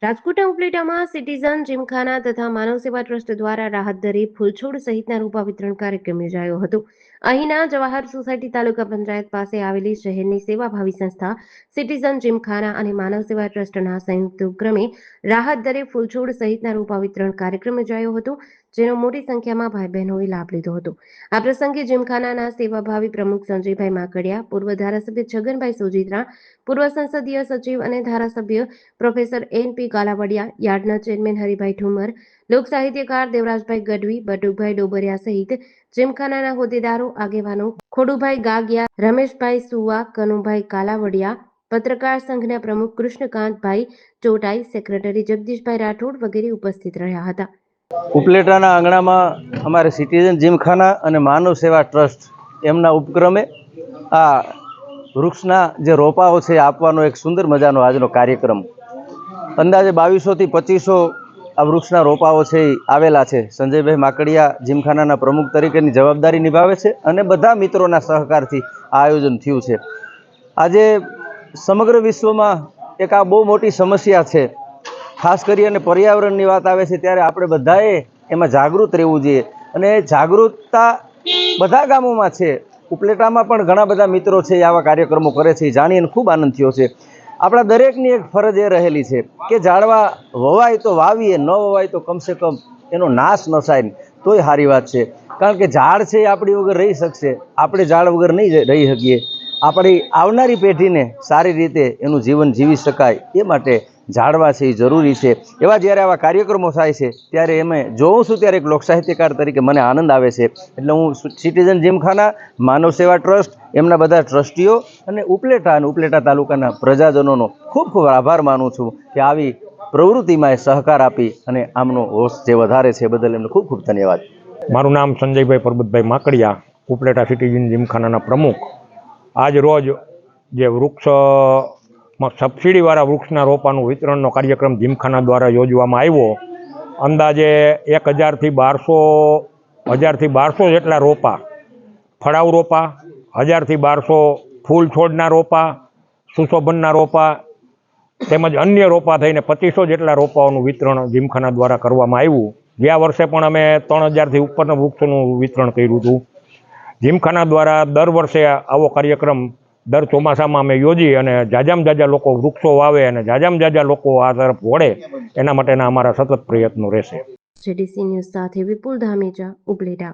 રાજકોટના ઉપલેટામાં સિટીઝન જીમખાના તથા માનવ સેવા ટ્રસ્ટ દ્વારા રાહત દરે ફૂલછોડ સહિતના રોપા વિતરણ કાર્યક્રમ યોજાયો હતો. અહીંના જવાહર સોસાયટી તાલુકા પંચાયત પાસે આવેલી શહેરની સેવાભાવી સંસ્થા સિટીઝન જીમખાના અને માનવ સેવા ટ્રસ્ટના સંયુક્ત ઉપક્રમે રાહત દરે ફૂલછોડ સહિતના રોપા વિતરણ કાર્યક્રમ યોજાયો હતો, જેનો મોટી સંખ્યામાં ભાઈ બહેનોએ લાભ લીધો હતો. આ પ્રસંગે જીમખાનાના સેવાભાવી પ્રમુખ સંજયભાઈ માકડિયા, પૂર્વ ધારાસભ્ય છગનભાઈ સોજીત્રા, પૂર્વ સંસદીય સચિવ અને ધારાસભ્ય પ્રોફેસર એન.પી. ગાલાવડિયા, યાર્ડના ચેરમેન હરિભાઈ ઠુમર, લોક સાહિત્યકાર દેવરાજભાઈ ગઢવી, બટુકભાઈ ડોબરિયા સહિત જીમખાનાના હોદ્દેદારો, આગેવાનો, ખોડુભાઈ ગાગિયા, રમેશભાઈ સુવા, કનુભાઈ કાલાવડિયા, પત્રકાર સંઘના પ્રમુખ કૃષ્ણકાંતભાઈ ચોટાઈ, સેક્રેટરી જગદીશભાઈ રાઠોડ વગેરે ઉપસ્થિત રહ્યા હતા. ઉપલેટાના આંગણામાં અમારે સિટીઝન જીમખાના અને માનવ સેવા ટ્રસ્ટ એમના ઉપક્રમે આ વૃક્ષના જે રોપાઓ છે આપવાનો એક સુંદર મજાનો આજનો કાર્યક્રમ. અંદાજે 2200 થી 2500 આ વૃક્ષના રોપાઓ છે એ આવેલા છે. સંજયભાઈ માકડિયા જીમખાનાના પ્રમુખ તરીકેની જવાબદારી નિભાવે છે અને બધા મિત્રોના સહકારથી આ આયોજન થયું છે. આજે સમગ્ર વિશ્વમાં એક આ બહુ મોટી સમસ્યા છે. ખાસ કરીને પર્યાવરણની વાત આવે છે ત્યારે આપણે બધાએ એમાં જાગૃત રહેવું જોઈએ અને જાગૃતતા બધા ગામોમાં છે. ઉપલેટામાં પણ ઘણા બધા મિત્રો છે આવા કાર્યક્રમો કરે છે, જાણીને ખૂબ આનંદ થયો છે. આપણા દરેકની એક ફરજ એ રહેલી છે કે ઝાડવા વવાય તો વાવીએ, ન વવાય તો કમસે કમ એનો નાશ ન થાય તોય સારી વાત છે. કારણ કે ઝાડ છે એ આપણી વગર રહી શકશે, આપણે ઝાડ વગર નહીં રહી શકીએ. આપણી આવનારી પેઢીને સારી રીતે એનું જીવન જીવી શકાય એ માટે ઝાડવા છે એ જરૂરી છે. એવા જ્યારે આવા કાર્યક્રમો થાય છે ત્યારે એમે જોઉં છું ત્યારે એક લોકસાહિત્યકાર તરીકે મને આનંદ આવે છે. એટલે હું સિટીઝન જીમખાના, માનવ સેવા ટ્રસ્ટ, એમના બધા ટ્રસ્ટીઓ અને ઉપલેટા તાલુકાના પ્રજાજનોનો ખૂબ ખૂબ આભાર માનું છું કે આવી પ્રવૃત્તિમાં એ સહકાર આપી અને આમનો હોશ જે વધારે છે બદલ એમને ખૂબ ખૂબ ધન્યવાદ. મારું નામ સંજયભાઈ પરબતભાઈ માકડિયા, ઉપલેટા સિટીઝન જીમખાનાના પ્રમુખ. આજ રોજ જે સબસિડીવાળા વૃક્ષના રોપાનું વિતરણનો કાર્યક્રમ જીમખાના દ્વારા યોજવામાં આવ્યો. અંદાજે 1000 થી 1200 જેટલા રોપા, ફળાઉ રોપા, 1000 થી 1200 ફૂલ છોડના રોપા, સુશોભનના રોપા તેમજ અન્ય રોપા થઈને 2500 જેટલા રોપાઓનું વિતરણ જીમખાના દ્વારા કરવામાં આવ્યું. ગયા વર્ષે પણ અમે 3000 થી ઉપરના વૃક્ષોનું વિતરણ કર્યું હતું. જીમખાના દ્વારા દર વર્ષે આવો કાર્યક્રમ દર ચોમાસામાં અમે યોજી અને જાજા લોકો વૃક્ષો વાવે અને જાજા લોકો આ તરફ વળે એના માટેના અમારા સતત પ્રયત્નો રહેશે. જેડીસી ન્યૂઝ સાથે વિપુલ ધામેચા, ઉપલેટા.